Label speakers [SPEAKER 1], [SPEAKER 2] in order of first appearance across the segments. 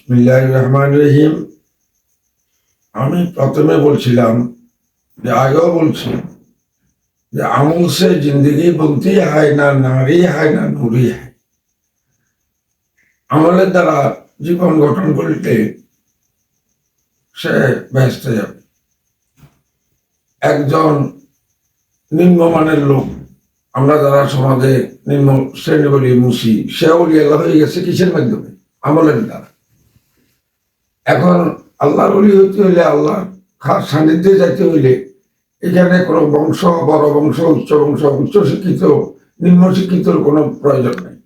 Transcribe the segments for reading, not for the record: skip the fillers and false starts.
[SPEAKER 1] বিসমিল্লাহির রহমানির রহিম। আমি প্রথমে বলছিলাম যে আগেও বলছি যে আমল সে জিন্দগি বলতি হয় না নারী হয় না নুরি হয়। আমলের দ্বারা জীবন গঠন করতে সে ব্যস্ত যাবে। একজন নিম্নমানের লোক, আমরা যারা সমাজে নিম্ন শ্রেণী বলি মুসি, সেও আল্লাহ হয়ে গেছে কিসের মাধ্যমে? আমলের দ্বারা। এখন আল্লাহর ওলি হইতে হইলে, আল্লাহ খাস সান্নিধ্যে যাইতে হইলে এখানে কোনো বংশ, বড় বংশ, উচ্চ শিক্ষিত, নিম্ন শিক্ষিতর কোনো প্রয়োজন নেই।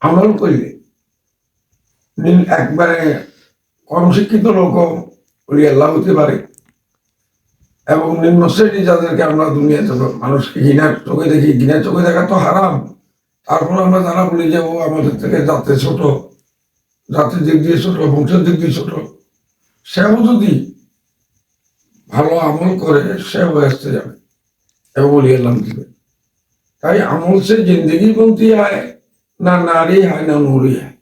[SPEAKER 1] আমল করলে একবারে কম শিক্ষিত লোকও ওলি আল্লাহ হতে পারে, এবং নিম্ন শ্রেণী যাদেরকে আমরা দুনিয়াতে মানুষকে ঘৃণার চোখে দেখি, ঘৃণার চোখে দেখা তো হারাম, তারপর আমরা যারা বলি যে ও আমাদের থেকে জাতে ছোট, জাতির দিক দিয়ে ছোট, বংশের দিক দিয়ে ছোট, সেও যদি ভালো আমল করে সেও আসতে যাবে এবং ওলি আল্লাহ দিবে। তাই আমল সে জিন্দগি বলতে হয় না নারী হয় না নুরি হয়।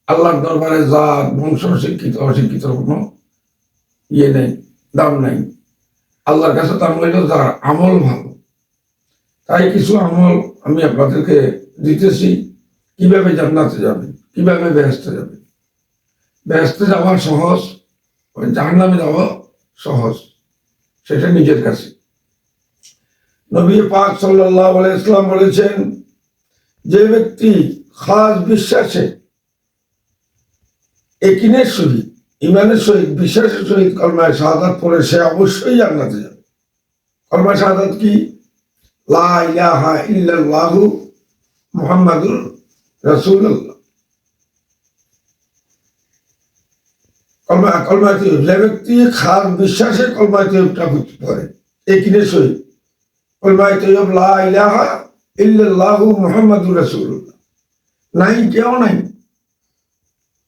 [SPEAKER 1] আল্লাহর দরবারে জাত, বংশ, শিক্ষিত অশিক্ষিত কোনো ইয়ে নেই, দাম নাই। আল্লাহর কাছে দাম হইল যার আমল ভালো। তাই কিছু আমল আমি আপনাদেরকে দিতেছি, কিভাবে জান্নাতে যাবে, কিভাবে বেহেশতে যাবে। বেহেশতে যাওয়া সহজ, জাহান্নামে যাওয়া সহজ, সেটা নিজের কাছে। নবী পাক সাল্লাল্লাহু আলাইহি ওয়াসাল্লাম বলেছেন, যে ব্যক্তি খাস বিশ্বাসে, ইয়াকিনের সহিত, ইমানের সহিত, বিশ্বাসের সহিত কলমায়ে শাহাদাত পড়ে, সে অবশ্যই জান্নাতে যাবে। কলমায়ে শাহাদাত কি? লা ইলাহা ইল্লাল্লাহু মুহাম্মাদুর রাসূলুল্লাহ। কলমায়ে তৈয়ব, যে ব্যক্তি খাস বিশ্বাসে কলমায়ে তৈয়বটা পড়ে ইয়াকিনের সহিত, কলমায়ে তৈয়ব লা ইলাহা ইল্লাল্লাহু মুহাম্মাদুর রাসূলুল্লাহ, নাই কেউ নাই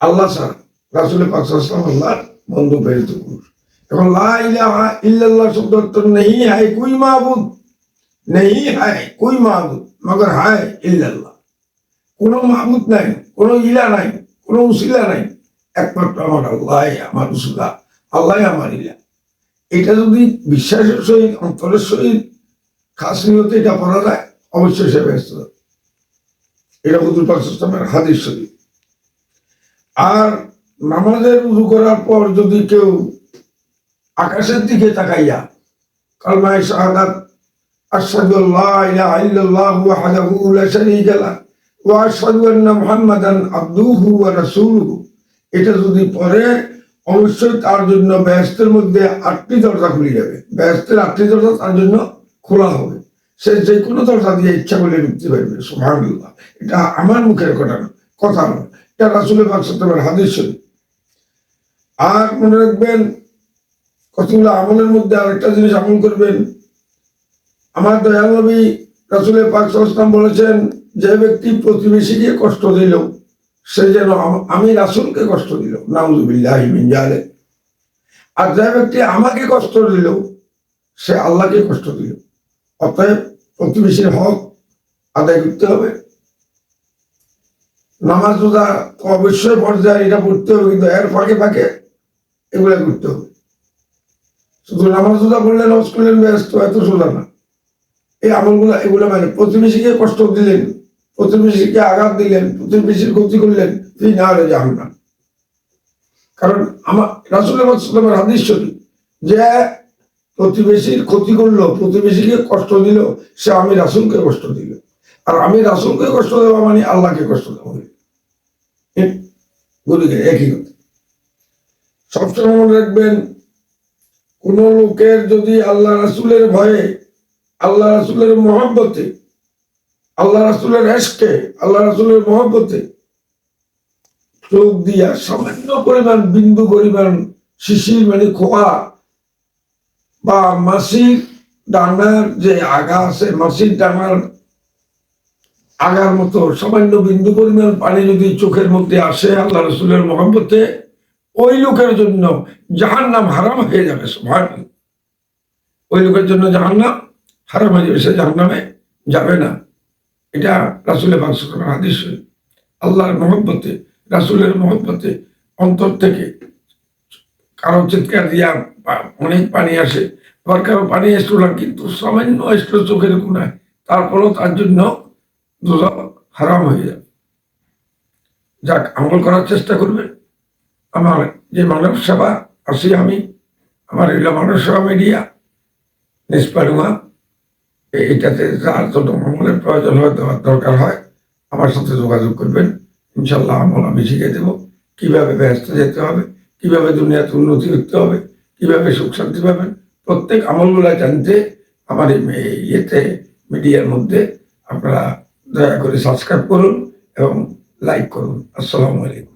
[SPEAKER 1] আল্লাহ ছাড়া, রাসূল পাক সাল্লাল্লাহু আলাইহি ওয়াসাল্লাম আল্লাহর বন্ধু প্রেরিত পুরুষ। এখন লা ইলাহা ইল্লাল্লাহ শব্দ অর্থ নেই হয় কোই মাবুদ, নেই হয় কোই মাবুদ মগর হয় ইল্লাল্লাহ। কোনো মাবুদ নাই, কোনো ইলা নাই, কোনো উসিলা নাই, একমাত্র আমার আল্লাহ, আমার উসিলা, আল্লাহ আমার ইলা। এটা যদি বিশ্বাসের সহিত, অন্তরের সহিত, খাস নিয়তে এটা পড়া যায়, অবশ্যই সে ব্যস্ত। এটা হুজুর পাক সাল্লাল্লাহু আলাইহি ওয়াসাল্লামের হাদিস শরীফ। আর নামাজের উযু করার পর যদি কেউ আকাশের দিকে তাকাইয়া কালমায়ে শাহাদাত আশহাদু আল্লা ইলাহা ইল্লাল্লাহু ওয়াহদাহু লা শারীকা লাহু ওয়া আশহাদু আন্না মুহাম্মাদান আবদুহু ওয়া রাসূলুহু, এটা যদি পড়ে, অবশ্যই তার জন্য বেহেশতের মধ্যে 8টি দরজা খুলে যাবে। বেহেশতের 8টি দরজা তার জন্য খোলা হবে, সে যে কোনো দরজা দিয়ে ইচ্ছা করলে ঢুকতে পারবে। সুবহানাল্লাহ। এটা আমার মুখের কথা নয়, এটা রাসূল পাক সাল্লাল্লাহু আলাইহি ওয়াসাল্লামের হাদিস শরীফ। আর মনে রাখবেন, কতগুলো আমলের মধ্যে আরেকটা জিনিস আমল করবেন। আমার দয়াল নবী রাসূল পাক সাল্লাল্লাহু আলাইহি ওয়াসাল্লাম বলেছেন, যে ব্যক্তি প্রতিবেশীকে কষ্ট দিল, সে যেন আমি রাসূলকে কষ্ট দিল, নাউযুবিল্লাহি মিন যালিক। আর যে ব্যক্তি আমাকে কষ্ট দিল, সে আল্লাহকে কষ্ট দিল। অতএব প্রতিবেশীর হক আদায় করতে হবে। নামাজ রোজা তো অবশ্যই পর্যায়ে এটা পড়তে হবে, কিন্তু এর ফাঁকে ফাঁকে এগুলা করতে হবে। শুধু নামাজ রোজা পড়লেন, হজ করলেন, ব্যস্ত, এত সোজা না। এই আমলগুলো, এগুলো মানে প্রতিবেশীকে কষ্ট দিলেন, প্রতিবেশীকে আঘাত দিলেন, প্রতিবেশীর ক্ষতি করলেন, ফি নারে জাহান্নাম। কারণ আমার রাসূল সাল্লাল্লাহু আলাইহি ওয়াসাল্লামের হাদিস শরীফ, যে প্রতিবেশীর ক্ষতি করলো, প্রতিবেশীকে কষ্ট দিল, সে আমি রাসূলকে কষ্ট দিল। আর আমি রাসূলকে কষ্ট দেওয়া মানে আল্লাহকে কষ্ট দেওয়া, গুলিকে একই কথা। সবসময় মনে রাখবেন, কোন লোকের যদি আল্লাহ রাসূলের ভয়ে, আল্লাহ রাসূলের মহব্বতে, আল্লাহ রাসূলের ইশকে, আল্লাহ রাসূলের মহব্বতে চোখ দিয়া সামান্য পরিমাণ, বিন্দু পরিমাণ শিশির মানে খোয়া বা মাসির ডানার যে আগা আছে, মাসির ডানার আগার মতো সামান্য বিন্দু পরিমাণ পানি যদি চোখের মধ্যে আসে আল্লাহ রাসূলের মহব্বতে, ওই লোকের জন্য জাহান্নাম হারাম হয়ে যাবে। সুবহানাল্লাহ। ওই লোকের জন্য জাহান্নাম হারাম হয়ে যাবে, সে জাহান্নামে যাবে না। এটা রাসূলের পাক সাল্লাল্লাহু আলাইহি ওয়াসাল্লামের হাদিস। আল্লাহর মহব্বতে, রাসূলের মহব্বতে অন্তর থেকে। কারো চিৎকার দিয়া অনেক পানি আসে, আবার কারো পানি আসলো না, কিন্তু সামান্য আসলো চোখের কোনায়, তারপরেও তার জন্য দোজখ হারাম হয়ে যাবে। যাক, আমল করার চেষ্টা করবেন। আমার যে মানব সেবা আছি আমি, আমার এগুলো মানব সেবা মিডিয়া নিষ্পারুমা, এইটাতে যার জন্য আমলের প্রয়োজন হয়, দেওয়ার দরকার হয়, আমার সাথে যোগাযোগ করবেন। ইনশাল্লাহ আমল আমি শিখে দেবো, কিভাবে ব্যস্ত যেতে হবে, কিভাবে দুনিয়াতে উন্নতি করতে হবে, কিভাবে সুখ শান্তি পাবেন। প্রত্যেক আমলগুলা জানতে আমার এই ইয়েতে মিডিয়ার মধ্যে আপনারা দয়া করে সাবস্ক্রাইব করুন এবং লাইক করুন। আসসালামু আলাইকুম।